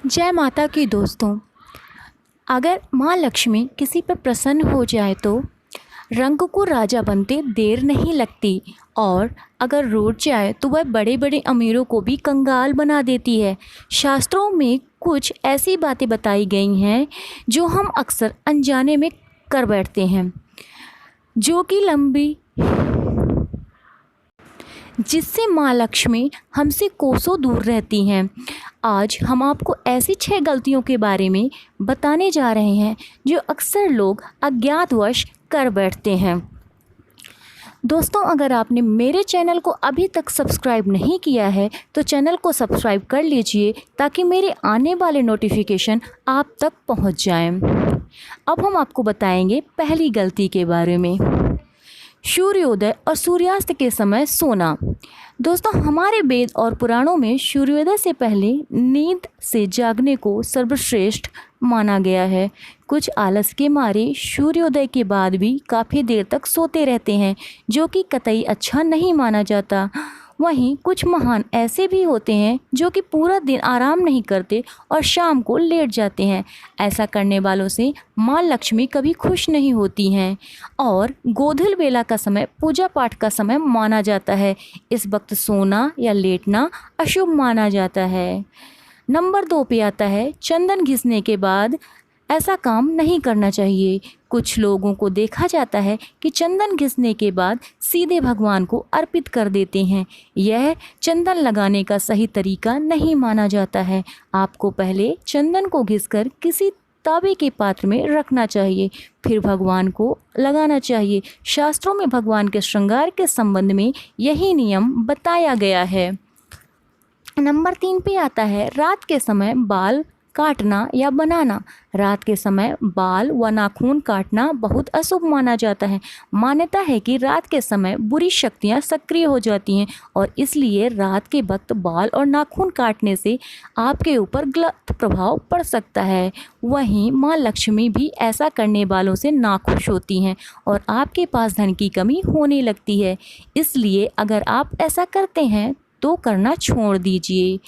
जय माता की दोस्तों। अगर माँ लक्ष्मी किसी पर प्रसन्न हो जाए तो रंग को राजा बनते देर नहीं लगती, और अगर रूठ जाए तो वह बड़े बड़े अमीरों को भी कंगाल बना देती है। शास्त्रों में कुछ ऐसी बातें बताई गई हैं जो हम अक्सर अनजाने में कर बैठते हैं, जो कि लंबी जिससे माँ लक्ष्मी हमसे कोसों दूर रहती हैं। आज हम आपको ऐसी 6 गलतियों के बारे में बताने जा रहे हैं जो अक्सर लोग अज्ञातवश कर बैठते हैं। दोस्तों, अगर आपने मेरे चैनल को अभी तक सब्सक्राइब नहीं किया है तो चैनल को सब्सक्राइब कर लीजिए ताकि मेरे आने वाले नोटिफिकेशन आप तक पहुंच जाएं। अब हम आपको बताएंगे पहली गलती के बारे में, सूर्योदय और सूर्यास्त के समय सोना। दोस्तों, हमारे वेद और पुराणों में सूर्योदय से पहले नींद से जागने को सर्वश्रेष्ठ माना गया है। कुछ आलस के मारे सूर्योदय के बाद भी काफ़ी देर तक सोते रहते हैं, जो कि कतई अच्छा नहीं माना जाता। वहीं कुछ महान ऐसे भी होते हैं जो कि पूरा दिन आराम नहीं करते और शाम को लेट जाते हैं। ऐसा करने वालों से माँ लक्ष्मी कभी खुश नहीं होती हैं। और गोधूल बेला का समय पूजा पाठ का समय माना जाता है। इस वक्त सोना या लेटना अशुभ माना जाता है। नंबर 2 पे आता है चंदन घिसने के बाद ऐसा काम नहीं करना चाहिए। कुछ लोगों को देखा जाता है कि चंदन घिसने के बाद सीधे भगवान को अर्पित कर देते हैं। यह चंदन लगाने का सही तरीका नहीं माना जाता है। आपको पहले चंदन को घिसकर किसी तांबे के पात्र में रखना चाहिए, फिर भगवान को लगाना चाहिए। शास्त्रों में भगवान के श्रृंगार के संबंध में यही नियम बताया गया है। नंबर 3 पे आता है रात के समय बाल काटना या बनाना। रात के समय बाल व नाखून काटना बहुत अशुभ माना जाता है। मान्यता है कि रात के समय बुरी शक्तियां सक्रिय हो जाती हैं और इसलिए रात के वक्त बाल और नाखून काटने से आपके ऊपर गलत प्रभाव पड़ सकता है। वहीं माँ लक्ष्मी भी ऐसा करने वालों से नाखुश होती हैं और आपके पास धन की कमी होने लगती है। इसलिए अगर आप ऐसा करते हैं तो करना छोड़ दीजिए।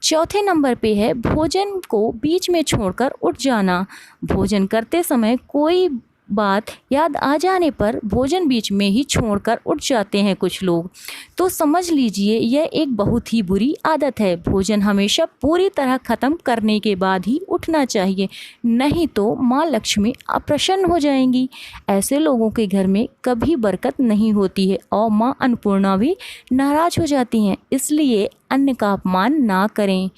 चौथे नंबर पे है भोजन को बीच में छोड़कर उठ जाना। भोजन करते समय कोई बात याद आ जाने पर भोजन बीच में ही छोड़कर उठ जाते हैं कुछ लोग, तो समझ लीजिए यह एक बहुत ही बुरी आदत है। भोजन हमेशा पूरी तरह ख़त्म करने के बाद ही उठना चाहिए, नहीं तो माँ लक्ष्मी अप्रसन्न हो जाएंगी। ऐसे लोगों के घर में कभी बरकत नहीं होती है और माँ अन्नपूर्णा भी नाराज़ हो जाती हैं। इसलिए अन्न का अपमान ना करें।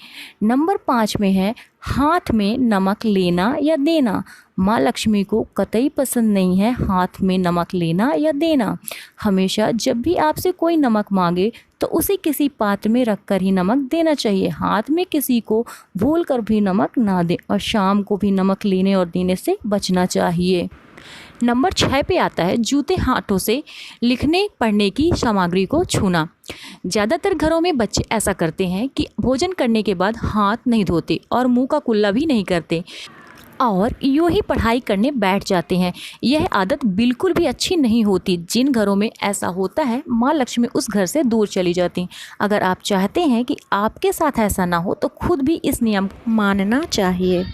नंबर 5 में है हाथ में नमक लेना या देना। माँ लक्ष्मी को कतई पसंद नहीं है हाथ में नमक लेना या देना। हमेशा जब भी आपसे कोई नमक मांगे तो उसे किसी पात्र में रखकर ही नमक देना चाहिए। हाथ में किसी को भूल कर भी नमक ना दें और शाम को भी नमक लेने और देने से बचना चाहिए। नंबर 6 पे आता है जूते हाथों से लिखने पढ़ने की सामग्री को छूना। ज़्यादातर घरों में बच्चे ऐसा करते हैं कि भोजन करने के बाद हाथ नहीं धोते और मुंह का कुल्ला भी नहीं करते और यूँ ही पढ़ाई करने बैठ जाते हैं। यह आदत बिल्कुल भी अच्छी नहीं होती। जिन घरों में ऐसा होता है माँ लक्ष्मी उस घर से दूर चली जाती। अगर आप चाहते हैं कि आपके साथ ऐसा ना हो तो खुद भी इस नियम को मानना चाहिए।